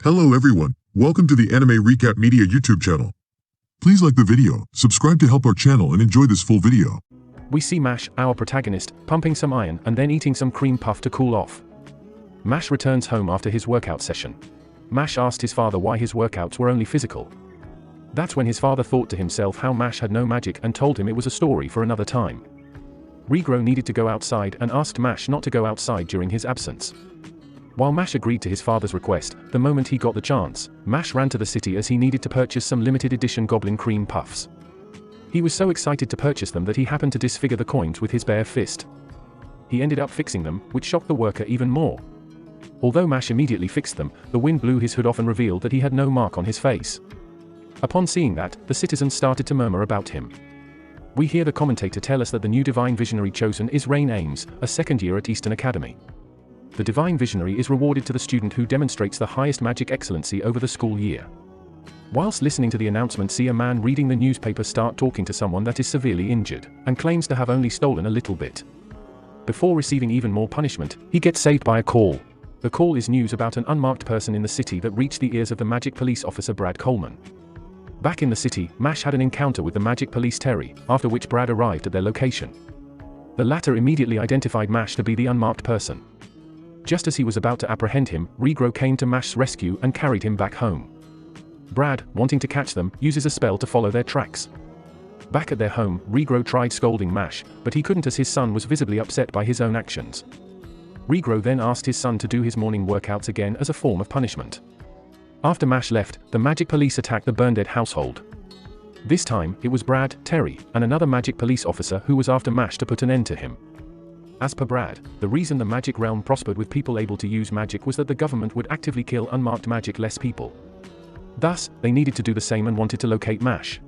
Hello everyone, welcome to the Anime Recap Media YouTube channel. Please like the video, subscribe to help our channel and enjoy this full video. We see Mash, our protagonist, pumping some iron and then eating some cream puff to cool off. Mash returns home after his workout session. Mash asked his father why his workouts were only physical. That's when his father thought to himself how Mash had no magic and told him it was a story for another time. Regro needed to go outside and asked Mash not to go outside during his absence. While Mash agreed to his father's request, the moment he got the chance, Mash ran to the city as he needed to purchase some limited edition goblin cream puffs. He was so excited to purchase them that he happened to disfigure the coins with his bare fist. He ended up fixing them, which shocked the worker even more. Although Mash immediately fixed them, the wind blew his hood off and revealed that he had no mark on his face. Upon seeing that, the citizens started to murmur about him. We hear the commentator tell us that the new divine visionary chosen is Rain Ames, a second year at Eastern Academy. The divine visionary is rewarded to the student who demonstrates the highest magic excellency over the school year. Whilst listening to the announcement, see a man reading the newspaper start talking to someone that is severely injured, and claims to have only stolen a little bit. Before receiving even more punishment, he gets saved by a call. The call is news about an unmarked person in the city that reached the ears of the magic police officer Brad Coleman. Back in the city, Mash had an encounter with the magic police Terry, after which Brad arrived at their location. The latter immediately identified Mash to be the unmarked person. Just as he was about to apprehend him, Regro came to Mash's rescue and carried him back home. Brad, wanting to catch them, uses a spell to follow their tracks. Back at their home, Regro tried scolding Mash, but he couldn't as his son was visibly upset by his own actions. Regro then asked his son to do his morning workouts again as a form of punishment. After Mash left, the magic police attacked the Burndead household. This time, it was Brad, Terry, and another magic police officer who was after Mash to put an end to him. As per Brad, the reason the magic realm prospered with people able to use magic was that the government would actively kill unmarked magic-less people. Thus, they needed to do the same and wanted to locate Mash.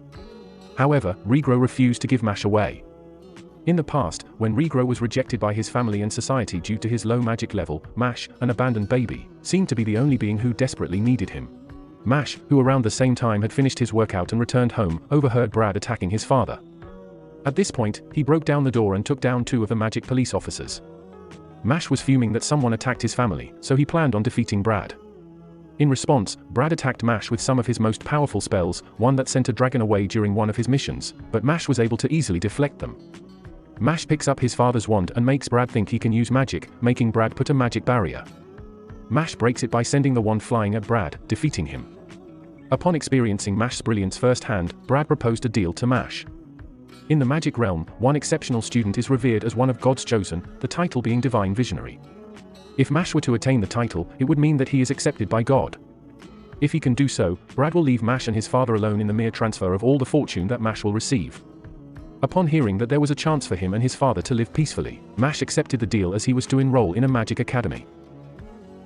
However, Regro refused to give Mash away. In the past, when Regro was rejected by his family and society due to his low magic level, Mash, an abandoned baby, seemed to be the only being who desperately needed him. Mash, who around the same time had finished his workout and returned home, overheard Brad attacking his father. At this point, he broke down the door and took down two of the magic police officers. Mash was fuming that someone attacked his family, so he planned on defeating Brad. In response, Brad attacked Mash with some of his most powerful spells, one that sent a dragon away during one of his missions, but Mash was able to easily deflect them. Mash picks up his father's wand and makes Brad think he can use magic, making Brad put a magic barrier. Mash breaks it by sending the wand flying at Brad, defeating him. Upon experiencing Mash's brilliance firsthand, Brad proposed a deal to Mash. In the magic realm, one exceptional student is revered as one of God's chosen, the title being Divine Visionary. If Mash were to attain the title, it would mean that he is accepted by God. If he can do so, Brad will leave Mash and his father alone in the mere transfer of all the fortune that Mash will receive. Upon hearing that there was a chance for him and his father to live peacefully, Mash accepted the deal as he was to enroll in a magic academy.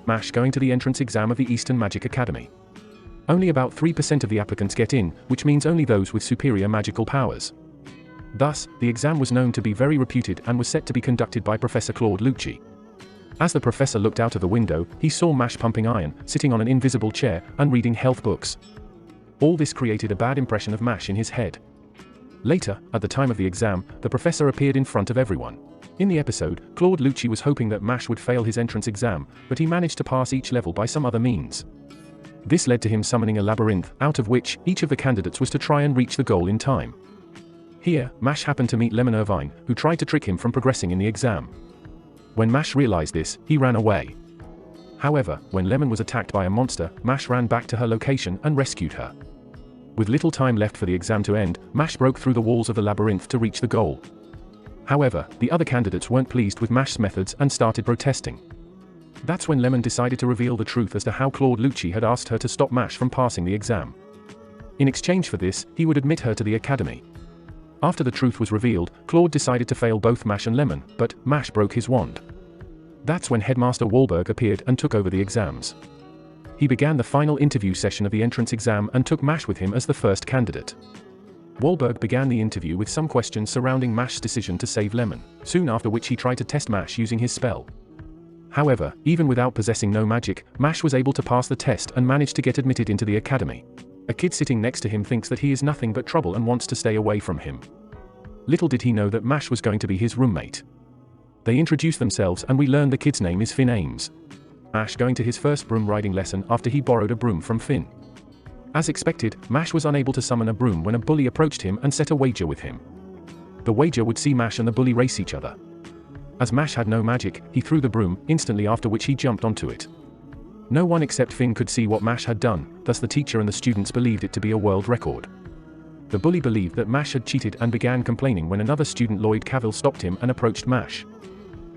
Mash going to the entrance exam of the Eastern Magic Academy. Only about 3% of the applicants get in, which means only those with superior magical powers. Thus, the exam was known to be very reputed and was set to be conducted by Professor Claude Lucci. As the professor looked out of the window, he saw Mash pumping iron, sitting on an invisible chair, and reading health books. All this created a bad impression of Mash in his head. Later, at the time of the exam, the professor appeared in front of everyone. In the episode, Claude Lucci was hoping that Mash would fail his entrance exam, but he managed to pass each level by some other means. This led to him summoning a labyrinth, out of which each of the candidates was to try and reach the goal in time. Here, Mash happened to meet Lemon Irvine, who tried to trick him from progressing in the exam. When Mash realized this, he ran away. However, when Lemon was attacked by a monster, Mash ran back to her location and rescued her. With little time left for the exam to end, Mash broke through the walls of the labyrinth to reach the goal. However, the other candidates weren't pleased with Mash's methods and started protesting. That's when Lemon decided to reveal the truth as to how Claude Lucci had asked her to stop Mash from passing the exam. In exchange for this, he would admit her to the academy. After the truth was revealed, Claude decided to fail both Mash and Lemon, but Mash broke his wand. That's when Headmaster Wahlberg appeared and took over the exams. He began the final interview session of the entrance exam and took Mash with him as the first candidate. Wahlberg began the interview with some questions surrounding Mash's decision to save Lemon, soon after which he tried to test Mash using his spell. However, even without possessing no magic, Mash was able to pass the test and managed to get admitted into the academy. A kid sitting next to him thinks that he is nothing but trouble and wants to stay away from him. Little did he know that Mash was going to be his roommate. They introduce themselves and we learn the kid's name is Finn Ames. Mash going to his first broom riding lesson after he borrowed a broom from Finn. As expected, Mash was unable to summon a broom when a bully approached him and set a wager with him. The wager would see Mash and the bully race each other. As Mash had no magic, he threw the broom, instantly after which he jumped onto it. No one except Finn could see what Mash had done, thus the teacher and the students believed it to be a world record. The bully believed that Mash had cheated and began complaining when another student, Lloyd Cavill, stopped him and approached Mash.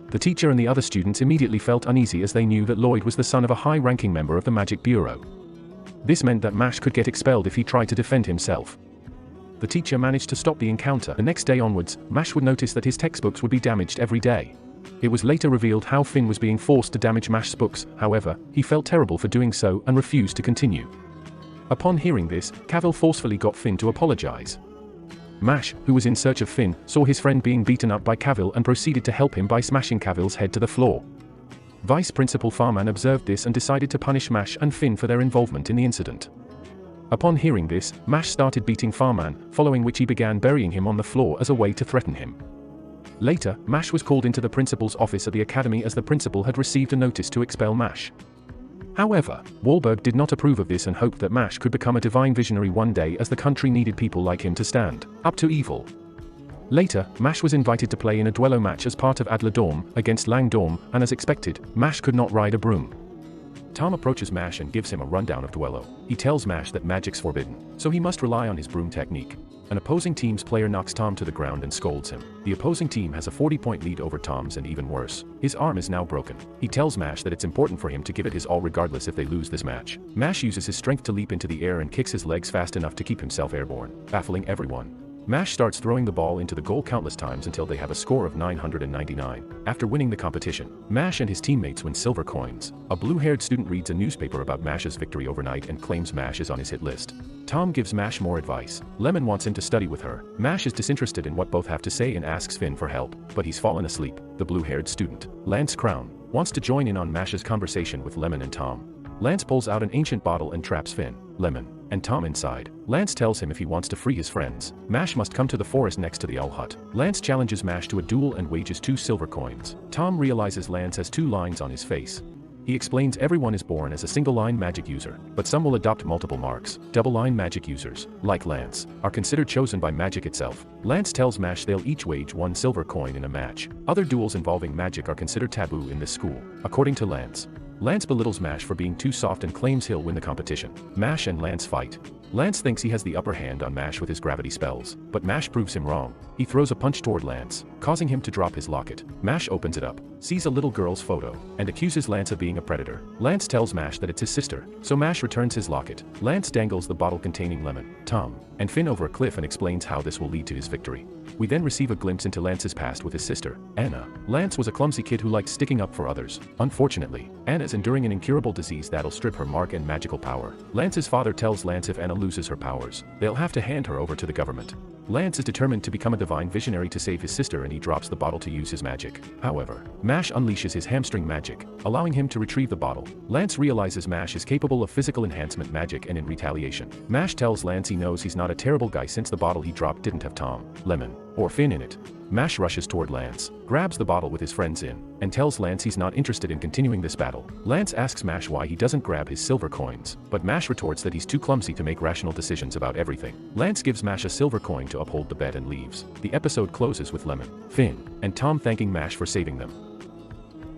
The teacher and the other students immediately felt uneasy as they knew that Lloyd was the son of a high-ranking member of the Magic Bureau. This meant that Mash could get expelled if he tried to defend himself. The teacher managed to stop the encounter. The next day onwards, Mash would notice that his textbooks would be damaged every day. It was later revealed how Finn was being forced to damage Mash's books. However, he felt terrible for doing so and refused to continue. Upon hearing this, Cavill forcefully got Finn to apologize. Mash, who was in search of Finn, saw his friend being beaten up by Cavill and proceeded to help him by smashing Cavill's head to the floor. Vice Principal Farman observed this and decided to punish Mash and Finn for their involvement in the incident. Upon hearing this, Mash started beating Farman, following which he began burying him on the floor as a way to threaten him. Later, Mash was called into the principal's office at the academy as the principal had received a notice to expel Mash. However, Wahlberg did not approve of this and hoped that Mash could become a divine visionary one day as the country needed people like him to stand up to evil. Later, Mash was invited to play in a duello match as part of Adler Dorm against Lang Dorm, and as expected, Mash could not ride a broom. Tom approaches Mash and gives him a rundown of duello. He tells Mash that magic's forbidden, so he must rely on his broom technique. An opposing team's player knocks Tom to the ground and scolds him. The opposing team has a 40-point lead over Tom's, and even worse, his arm is now broken. He tells Mash that it's important for him to give it his all regardless if they lose this match. Mash uses his strength to leap into the air and kicks his legs fast enough to keep himself airborne, baffling everyone. Mash starts throwing the ball into the goal countless times until they have a score of 999. After winning the competition, Mash and his teammates win silver coins. A blue-haired student reads a newspaper about Mash's victory overnight and claims Mash is on his hit list. Tom gives Mash more advice. Lemon wants him to study with her. Mash is disinterested in what both have to say and asks Finn for help, but he's fallen asleep. The blue-haired student, Lance Crown, wants to join in on Mash's conversation with Lemon and Tom. Lance pulls out an ancient bottle and traps Finn, Lemon, and Tom inside. Lance tells him if he wants to free his friends, Mash must come to the forest next to the owl hut. Lance challenges Mash to a duel and wagers 2 silver coins. Tom realizes Lance has 2 lines on his face. He explains everyone is born as a single-line magic user, but some will adopt multiple marks. Double-line magic users, like Lance, are considered chosen by magic itself. Lance tells Mash they'll each wage 1 silver coin in a match. Other duels involving magic are considered taboo in this school, according to Lance. Lance belittles Mash for being too soft and claims he'll win the competition. Mash and Lance fight. Lance thinks he has the upper hand on Mash with his gravity spells, but Mash proves him wrong. He throws a punch toward Lance, causing him to drop his locket. Mash opens it up, sees a little girl's photo, and accuses Lance of being a predator. Lance tells Mash that it's his sister, so Mash returns his locket. Lance dangles the bottle containing Lemon, Tom, and Finn over a cliff and explains how this will lead to his victory. We then receive a glimpse into Lance's past with his sister, Anna. Lance was a clumsy kid who liked sticking up for others. Unfortunately, Anna is enduring an incurable disease that'll strip her mark and magical power. Lance's father tells Lance if Anna loses her powers, they'll have to hand her over to the government. Lance is determined to become a divine visionary to save his sister, and he drops the bottle to use his magic. However, Mash unleashes his hamstring magic, allowing him to retrieve the bottle. Lance realizes Mash is capable of physical enhancement magic, and in retaliation, Mash tells Lance he knows he's not a terrible guy since the bottle he dropped didn't have Tom, Lemon, or Finn in it. Mash rushes toward Lance, grabs the bottle with his friends in, and tells Lance he's not interested in continuing this battle. Lance asks Mash why he doesn't grab his silver coins, but Mash retorts that he's too clumsy to make rational decisions about everything. Lance gives Mash a silver coin to uphold the bet and leaves. The episode closes with Lemon, Finn, and Tom thanking Mash for saving them.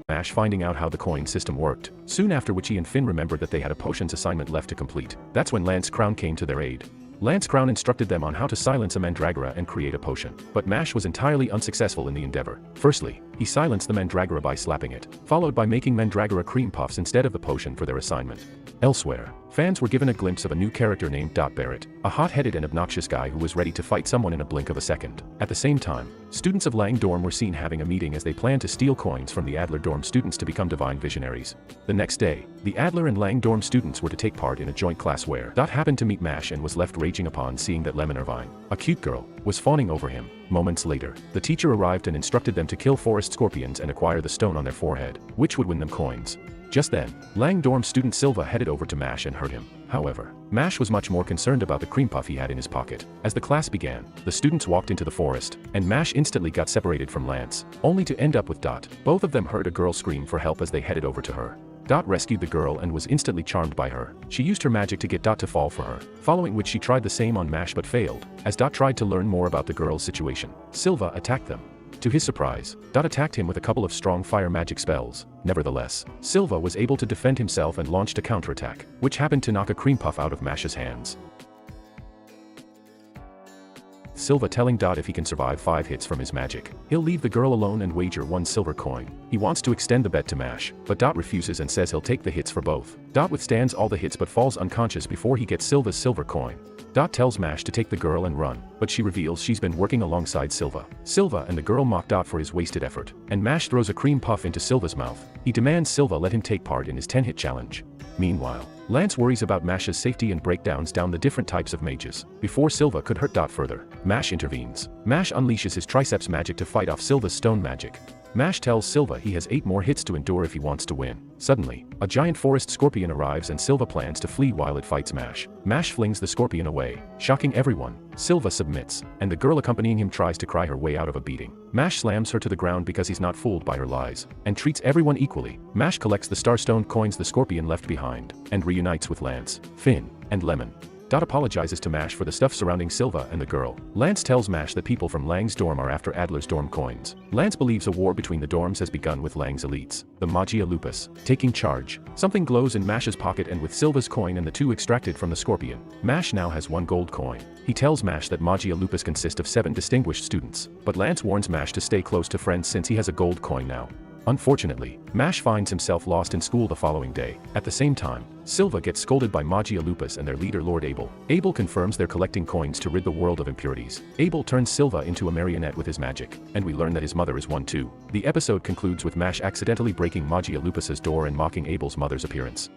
Mash finding out how the coin system worked, soon after which he and Finn remembered that they had a potions assignment left to complete. That's when Lance Crown came to their aid. Lance Crown instructed them on how to silence a mandragora and create a potion, but Mash was entirely unsuccessful in the endeavor. Firstly, he silenced the mandragora by slapping it, followed by making mandragora cream puffs instead of the potion for their assignment. Elsewhere, fans were given a glimpse of a new character named Dot Barrett, a hot-headed and obnoxious guy who was ready to fight someone in a blink of a second. At the same time, students of Lang Dorm were seen having a meeting as they planned to steal coins from the Adler Dorm students to become divine visionaries. The next day, the Adler and Lang Dorm students were to take part in a joint class where Dot happened to meet Mash and was left raging upon seeing that Lemon Irvine, a cute girl, was fawning over him. Moments later, the teacher arrived and instructed them to kill forest scorpions and acquire the stone on their forehead, which would win them coins. Just then, Lang Dorm student Silva headed over to Mash and hurt him. However, Mash was much more concerned about the cream puff he had in his pocket. As the class began, the students walked into the forest, and Mash instantly got separated from Lance, only to end up with Dot. Both of them heard a girl scream for help as they headed over to her. Dot rescued the girl and was instantly charmed by her. She used her magic to get Dot to fall for her, following which she tried the same on Mash but failed. As Dot tried to learn more about the girl's situation, Silva attacked them. To his surprise, Dot attacked him with a couple of strong fire magic spells. Nevertheless, Silva was able to defend himself and launched a counterattack, which happened to knock a cream puff out of Mash's hands. Silva telling Dot if he can survive 5 hits from his magic, he'll leave the girl alone and wager 1 silver coin. He wants to extend the bet to Mash, but Dot refuses and says he'll take the hits for both. Dot withstands all the hits but falls unconscious before he gets Silva's silver coin. Dot tells Mash to take the girl and run, but she reveals she's been working alongside Silva. Silva and the girl mock Dot for his wasted effort, and Mash throws a cream puff into Silva's mouth. He demands Silva let him take part in his 10-hit challenge. Meanwhile, Lance worries about Mash's safety and breakdowns down the different types of mages. Before Silva could hurt Dot further, Mash intervenes. Mash unleashes his triceps magic to fight off Silva's stone magic. Mash tells Silva he has 8 more hits to endure if he wants to win. Suddenly, a giant forest scorpion arrives and Silva plans to flee while it fights Mash. Mash flings the scorpion away, shocking everyone. Silva submits, and the girl accompanying him tries to cry her way out of a beating. Mash slams her to the ground because he's not fooled by her lies, and treats everyone equally. Mash collects the starstone coins the scorpion left behind, and reunites with Lance, Finn, and Lemon. Dot apologizes to Mash for the stuff surrounding Silva and the girl. Lance tells Mash that people from Lang's dorm are after Adler's dorm coins. Lance believes a war between the dorms has begun with Lang's elites, the Magia Lupus, taking charge. Something glows in Mash's pocket and with Silva's coin and the 2 extracted from the scorpion, Mash now has 1 gold coin. He tells Mash that Magia Lupus consist of 7 distinguished students, but Lance warns Mash to stay close to friends since he has a gold coin now. Unfortunately, Mash finds himself lost in school the following day. At the same time, Silva gets scolded by Magia Lupus and their leader Lord Abel. Abel confirms they're collecting coins to rid the world of impurities. Abel turns Silva into a marionette with his magic, and we learn that his mother is one too. The episode concludes with Mash accidentally breaking Magia Lupus's door and mocking Abel's mother's appearance.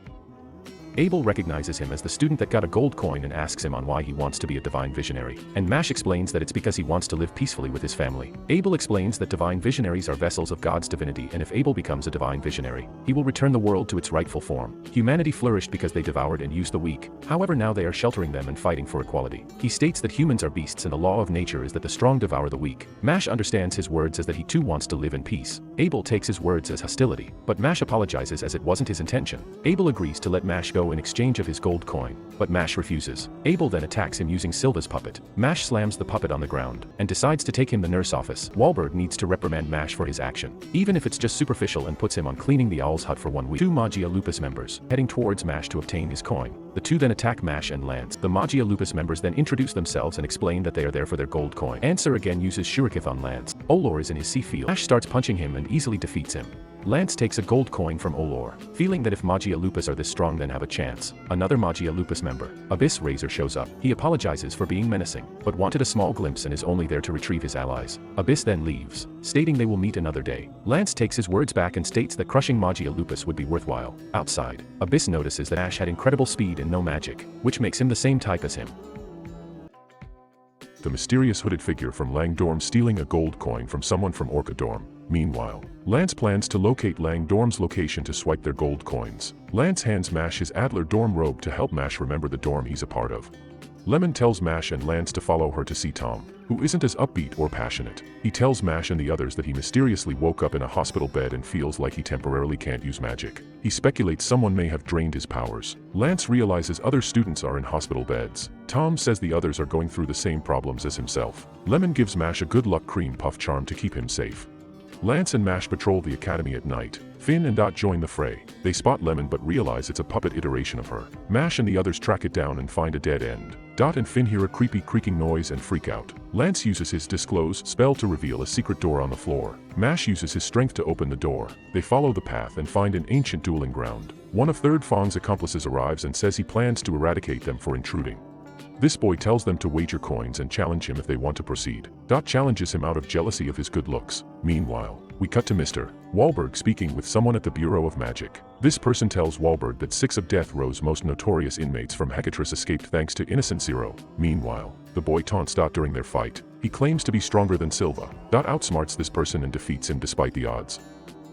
Abel recognizes him as the student that got a gold coin and asks him on why he wants to be a divine visionary, and Mash explains that it's because he wants to live peacefully with his family. Abel explains that divine visionaries are vessels of God's divinity, and if Abel becomes a divine visionary, he will return the world to its rightful form. Humanity flourished because they devoured and used the weak, however now they are sheltering them and fighting for equality. He states that humans are beasts and the law of nature is that the strong devour the weak. Mash understands his words as that he too wants to live in peace. Abel takes his words as hostility, but Mash apologizes as it wasn't his intention. Abel agrees to let Mash go in exchange of his gold coin, but Mash refuses. Abel then attacks him using Silva's puppet. Mash slams the puppet on the ground, and decides to take him to the nurse office. Wahlberg needs to reprimand Mash for his action, even if it's just superficial, and puts him on cleaning the owl's hut for 1 week. 2 Magia Lupus members, heading towards Mash to obtain his coin. The 2 then attack Mash and Lance. The Magia Lupus members then introduce themselves and explain that they are there for their gold coin. Answer again uses Shurikith on Lance. Olor is in his C field. Mash starts punching him and easily defeats him. Lance takes a gold coin from Olor, feeling that if Magia Lupus are this strong then have a chance. Another Magia Lupus member, Abyss Razor, shows up. He apologizes for being menacing, but wanted a small glimpse and is only there to retrieve his allies. Abyss then leaves, stating they will meet another day. Lance takes his words back and states that crushing Magia Lupus would be worthwhile. Outside, Abyss notices that Ash had incredible speed and no magic, which makes him the same type as him. The mysterious hooded figure from Lang Dorm stealing a gold coin from someone from Orca Dorm. Meanwhile, Lance plans to locate Lang Dorm's location to swipe their gold coins. Lance hands Mash his Adler Dorm robe to help Mash remember the dorm he's a part of. Lemon tells Mash and Lance to follow her to see Tom, who isn't as upbeat or passionate. He tells Mash and the others that he mysteriously woke up in a hospital bed and feels like he temporarily can't use magic. He speculates someone may have drained his powers. Lance realizes other students are in hospital beds. Tom says the others are going through the same problems as himself. Lemon gives Mash a good luck cream puff charm to keep him safe. Lance and Mash patrol the academy at night. Finn and Dot join the fray. They spot Lemon but realize it's a puppet iteration of her. Mash and the others track it down and find a dead end. Dot and Finn hear a creepy creaking noise and freak out. Lance uses his Disclose spell to reveal a secret door on the floor. Mash uses his strength to open the door. They follow the path and find an ancient dueling ground. One of Third Fong's accomplices arrives and says he plans to eradicate them for intruding. This boy tells them to wager coins and challenge him if they want to proceed. Dot challenges him out of jealousy of his good looks. Meanwhile, we cut to Mr. Wahlberg speaking with someone at the Bureau of Magic. This person tells Wahlberg that 6 of Death Row's most notorious inmates from Hecatrice escaped thanks to Innocent Zero. Meanwhile, the boy taunts Dot during their fight. He claims to be stronger than Silva. Dot outsmarts this person and defeats him despite the odds.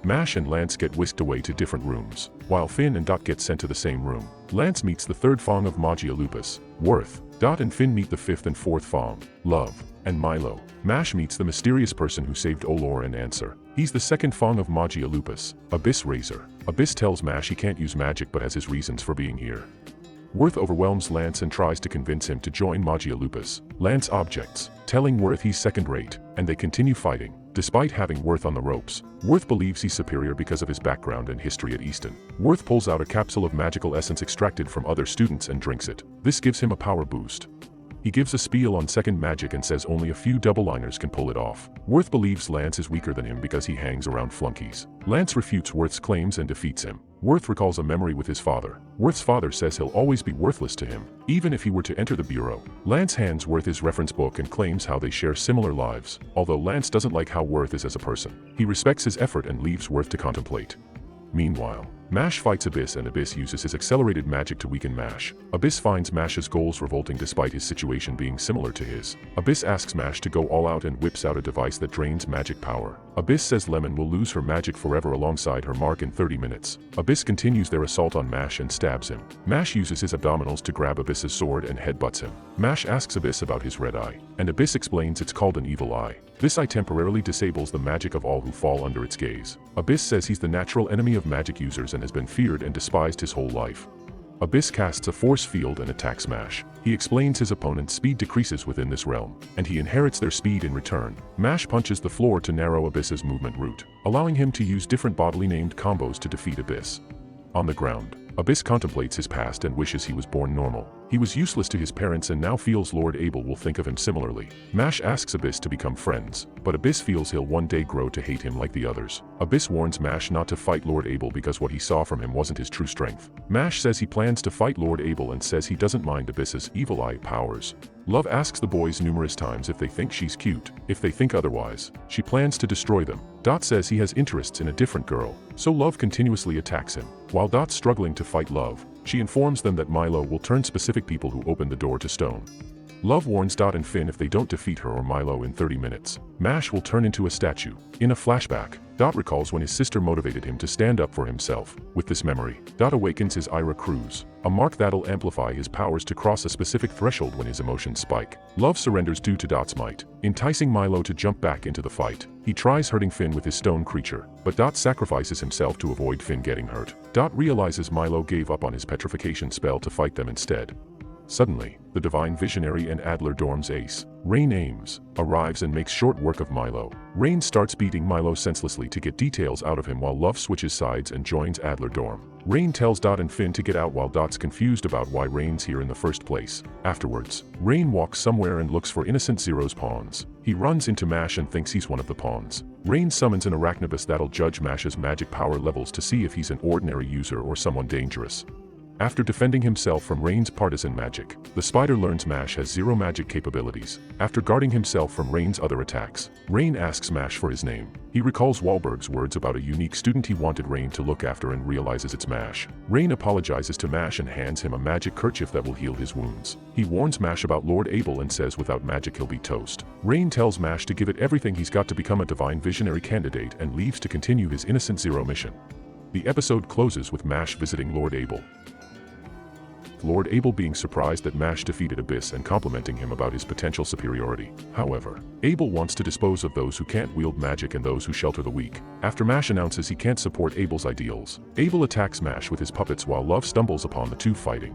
Mash and Lance get whisked away to different rooms, while Finn and Dot get sent to the same room. Lance meets the 3rd Fong of Magia Lupus, Worth. Dot and Finn meet the 5th and 4th Fong, Love, and Milo. Mash meets the mysterious person who saved Olor and Answer. He's the 2nd Fong of Magia Lupus, Abyss Razor. Abyss tells Mash he can't use magic but has his reasons for being here. Worth overwhelms Lance and tries to convince him to join Magia Lupus. Lance objects, telling Worth he's second-rate, and they continue fighting. Despite having Worth on the ropes, Worth believes he's superior because of his background and history at Easton. Worth pulls out a capsule of magical essence extracted from other students and drinks it. This gives him a power boost. He gives a spiel on second magic and says only a few double-liners can pull it off. Worth believes Lance is weaker than him because he hangs around flunkies. Lance refutes Worth's claims and defeats him. Worth recalls a memory with his father. Worth's father says he'll always be worthless to him, even if he were to enter the bureau. Lance hands Worth his reference book and claims how they share similar lives. Although Lance doesn't like how Worth is as a person, he respects his effort and leaves Worth to contemplate. Meanwhile, Mash fights Abyss and Abyss uses his accelerated magic to weaken Mash. Abyss finds Mash's goals revolting despite his situation being similar to his. Abyss asks Mash to go all out and whips out a device that drains magic power. Abyss says Lemon will lose her magic forever alongside her mark in 30 minutes. Abyss continues their assault on Mash and stabs him. Mash uses his abdominals to grab Abyss's sword and headbutts him. Mash asks Abyss about his red eye, and Abyss explains it's called an evil eye. This eye temporarily disables the magic of all who fall under its gaze. Abyss says he's the natural enemy of magic users and has been feared and despised his whole life. Abyss casts a force field and attacks Mash. He explains his opponent's speed decreases within this realm, and he inherits their speed in return. Mash punches the floor to narrow Abyss's movement route, allowing him to use different bodily named combos to defeat Abyss. On the ground, Abyss contemplates his past and wishes he was born normal. He was useless to his parents and now feels Lord Abel will think of him similarly. Mash asks Abyss to become friends, but Abyss feels he'll one day grow to hate him like the others. Abyss warns Mash not to fight Lord Abel because what he saw from him wasn't his true strength. Mash says he plans to fight Lord Abel and says he doesn't mind Abyss's evil eye powers. Love asks the boys numerous times if they think she's cute. If they think otherwise, she plans to destroy them. Dot says he has interests in a different girl, so Love continuously attacks him. While Dot's struggling to fight Love, she informs them that Milo will turn specific people who open the door to stone. Love warns Dot and Finn if they don't defeat her or Milo in 30 minutes, Mash will turn into a statue. In a flashback, Dot recalls when his sister motivated him to stand up for himself. With this memory, Dot awakens his Ira Cruz, a mark that'll amplify his powers to cross a specific threshold when his emotions spike. Love surrenders due to Dot's might, enticing Milo to jump back into the fight. He tries hurting Finn with his stone creature, but Dot sacrifices himself to avoid Finn getting hurt. Dot realizes Milo gave up on his petrification spell to fight them instead. Suddenly, the Divine Visionary and Adler Dorm's ace, Rain Ames, arrives and makes short work of Milo. Rain starts beating Milo senselessly to get details out of him while Love switches sides and joins Adler Dorm. Rain tells Dot and Finn to get out while Dot's confused about why Rain's here in the first place. Afterwards, Rain walks somewhere and looks for Innocent Zero's pawns. He runs into Mash and thinks he's one of the pawns. Rain summons an arachnibus that'll judge Mash's magic power levels to see if he's an ordinary user or someone dangerous. After defending himself from Rain's partisan magic, the spider learns Mash has zero magic capabilities. After guarding himself from Rain's other attacks, Rain asks Mash for his name. He recalls Wahlberg's words about a unique student he wanted Rain to look after and realizes it's Mash. Rain apologizes to Mash and hands him a magic kerchief that will heal his wounds. He warns Mash about Lord Abel and says without magic he'll be toast. Rain tells Mash to give it everything he's got to become a Divine Visionary candidate and leaves to continue his Innocent Zero mission. The episode closes with Mash visiting Lord Abel. Lord Abel being surprised that Mash defeated Abyss and complimenting him about his potential superiority. However, Abel wants to dispose of those who can't wield magic and those who shelter the weak. After Mash announces he can't support Abel's ideals, Abel attacks Mash with his puppets while Love stumbles upon the two fighting.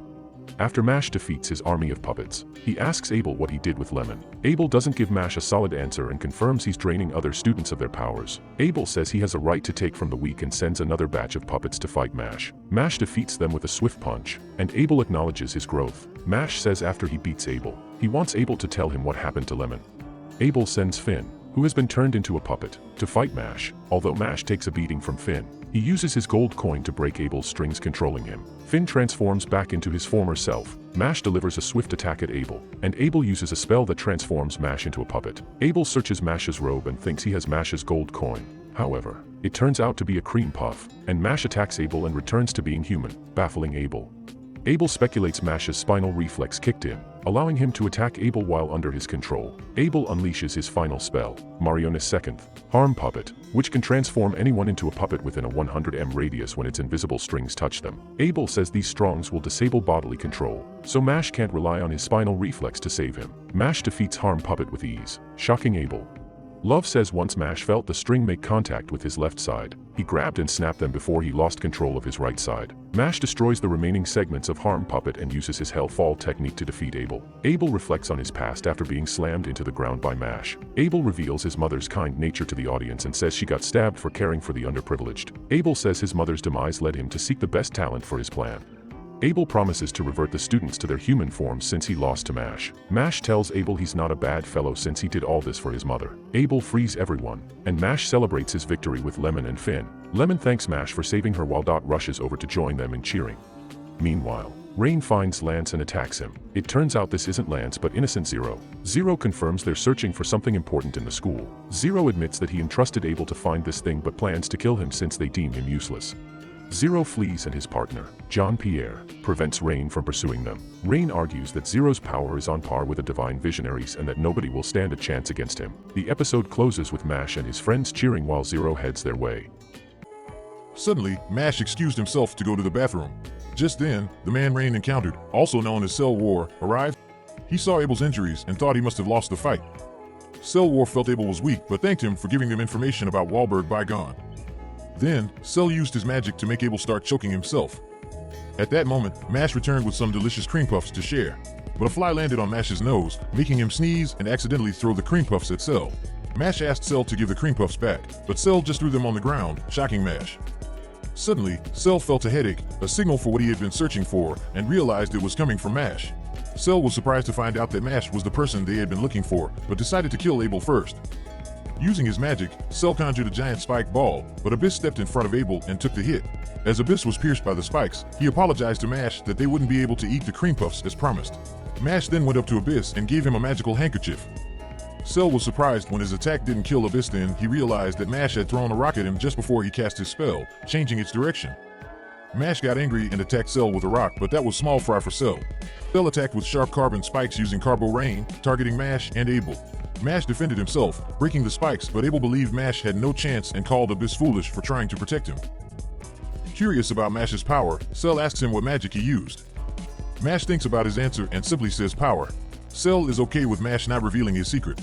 After Mash defeats his army of puppets, he asks Abel what he did with Lemon. Abel doesn't give Mash a solid answer and confirms he's draining other students of their powers. Abel says he has a right to take from the weak and sends another batch of puppets to fight Mash. Mash defeats them with a swift punch, and Abel acknowledges his growth. Mash says after he beats Abel, he wants Abel to tell him what happened to Lemon. Abel sends Finn, who has been turned into a puppet, to fight Mash. Although Mash takes a beating from Finn, he uses his gold coin to break Abel's strings controlling him. Finn transforms back into his former self. Mash delivers a swift attack at Abel, and Abel uses a spell that transforms Mash into a puppet. Abel searches Mash's robe and thinks he has Mash's gold coin. However, it turns out to be a cream puff, and Mash attacks Abel and returns to being human, baffling Abel. Abel speculates Mash's spinal reflex kicked in, allowing him to attack Abel while under his control. Abel unleashes his final spell, Marione's second, Harm Puppet, which can transform anyone into a puppet within a 100 radius when its invisible strings touch them. Abel says these strongs will disable bodily control, so Mash can't rely on his spinal reflex to save him. Mash defeats Harm Puppet with ease, shocking Abel. Love says once Mash felt the string make contact with his left side, he grabbed and snapped them before he lost control of his right side. Mash destroys the remaining segments of Harm Puppet and uses his Hell Fall technique to defeat Abel. Abel reflects on his past after being slammed into the ground by Mash. Abel reveals his mother's kind nature to the audience and says she got stabbed for caring for the underprivileged. Abel says his mother's demise led him to seek the best talent for his plan. Abel promises to revert the students to their human forms since he lost to Mash. Mash tells Abel he's not a bad fellow since he did all this for his mother. Abel frees everyone, and Mash celebrates his victory with Lemon and Finn. Lemon thanks Mash for saving her while Dot rushes over to join them in cheering. Meanwhile, Rain finds Lance and attacks him. It turns out this isn't Lance but Innocent Zero. Zero confirms they're searching for something important in the school. Zero admits that he entrusted Abel to find this thing but plans to kill him since they deem him useless. Zero flees and his partner, John Pierre, prevents Rain from pursuing them. Rain argues that Zero's power is on par with the Divine Visionaries and that nobody will stand a chance against him. The episode closes with Mash and his friends cheering while Zero heads their way. Suddenly, Mash excused himself to go to the bathroom. Just then, the man Rain encountered, also known as Cell War, arrived. He saw Abel's injuries and thought he must have lost the fight. Cell War felt Abel was weak but thanked him for giving them information about Wahlberg Bygone. Then, Cell used his magic to make Abel start choking himself. At that moment, Mash returned with some delicious cream puffs to share. But a fly landed on Mash's nose, making him sneeze and accidentally throw the cream puffs at Cell. Mash asked Cell to give the cream puffs back, but Cell just threw them on the ground, shocking Mash. Suddenly, Cell felt a headache, a signal for what he had been searching for, and realized it was coming from Mash. Cell was surprised to find out that Mash was the person they had been looking for, but decided to kill Abel first. Using his magic, Cell conjured a giant spike ball, but Abyss stepped in front of Abel and took the hit. As Abyss was pierced by the spikes, he apologized to Mash that they wouldn't be able to eat the cream puffs as promised. Mash then went up to Abyss and gave him a magical handkerchief. Cell was surprised when his attack didn't kill Abyss. Then he realized that Mash had thrown a rock at him just before he cast his spell, changing its direction. Mash got angry and attacked Cell with a rock, but that was small fry for Cell. Cell attacked with sharp carbon spikes using Carbo Rain, targeting Mash and Abel. Mash defended himself, breaking the spikes, but Abel believed Mash had no chance and called Abyss foolish for trying to protect him. Curious about Mash's power, Cell asks him what magic he used. Mash thinks about his answer and simply says power. Cell is okay with Mash not revealing his secret.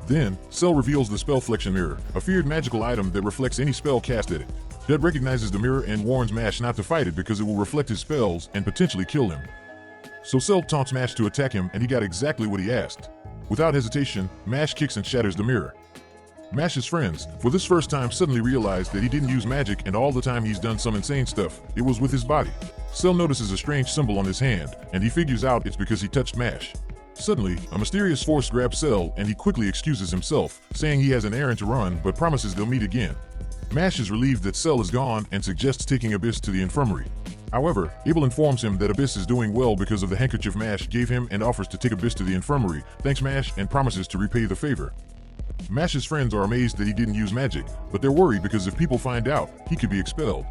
Then, Cell reveals the Spellflexion Mirror, a feared magical item that reflects any spell cast at it. Dead recognizes the mirror and warns Mash not to fight it because it will reflect his spells and potentially kill him. So Cell taunts Mash to attack him and he got exactly what he asked. Without hesitation, Mash kicks and shatters the mirror. Mash's friends, for this first time, suddenly realize that he didn't use magic and all the time he's done some insane stuff, it was with his body. Cell notices a strange symbol on his hand, and he figures out it's because he touched Mash. Suddenly, a mysterious force grabs Cell and he quickly excuses himself, saying he has an errand to run but promises they'll meet again. Mash is relieved that Cell is gone and suggests taking Abyss to the infirmary. However, Abel informs him that Abyss is doing well because of the handkerchief Mash gave him and offers to take Abyss to the infirmary, thanks Mash and promises to repay the favor. Mash's friends are amazed that he didn't use magic, but they're worried because if people find out, he could be expelled.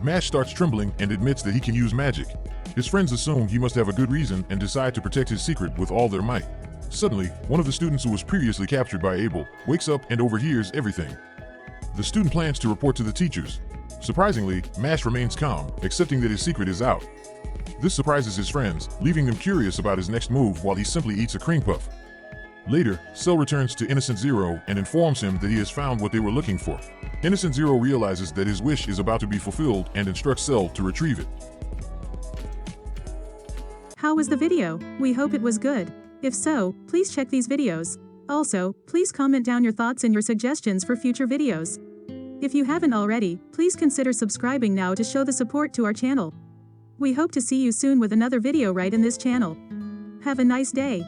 Mash starts trembling and admits that he can use magic. His friends assume he must have a good reason and decide to protect his secret with all their might. Suddenly, one of the students who was previously captured by Abel wakes up and overhears everything. The student plans to report to the teachers. Surprisingly, Mash remains calm, accepting that his secret is out. This surprises his friends, leaving them curious about his next move while he simply eats a cream puff. Later, Cell returns to Innocent Zero and informs him that he has found what they were looking for. Innocent Zero realizes that his wish is about to be fulfilled and instructs Cell to retrieve it. How was the video? We hope it was good. If so, please check these videos. Also, please comment down your thoughts and your suggestions for future videos. If you haven't already, please consider subscribing now to show the support to our channel. We hope to see you soon with another video right in this channel. Have a nice day.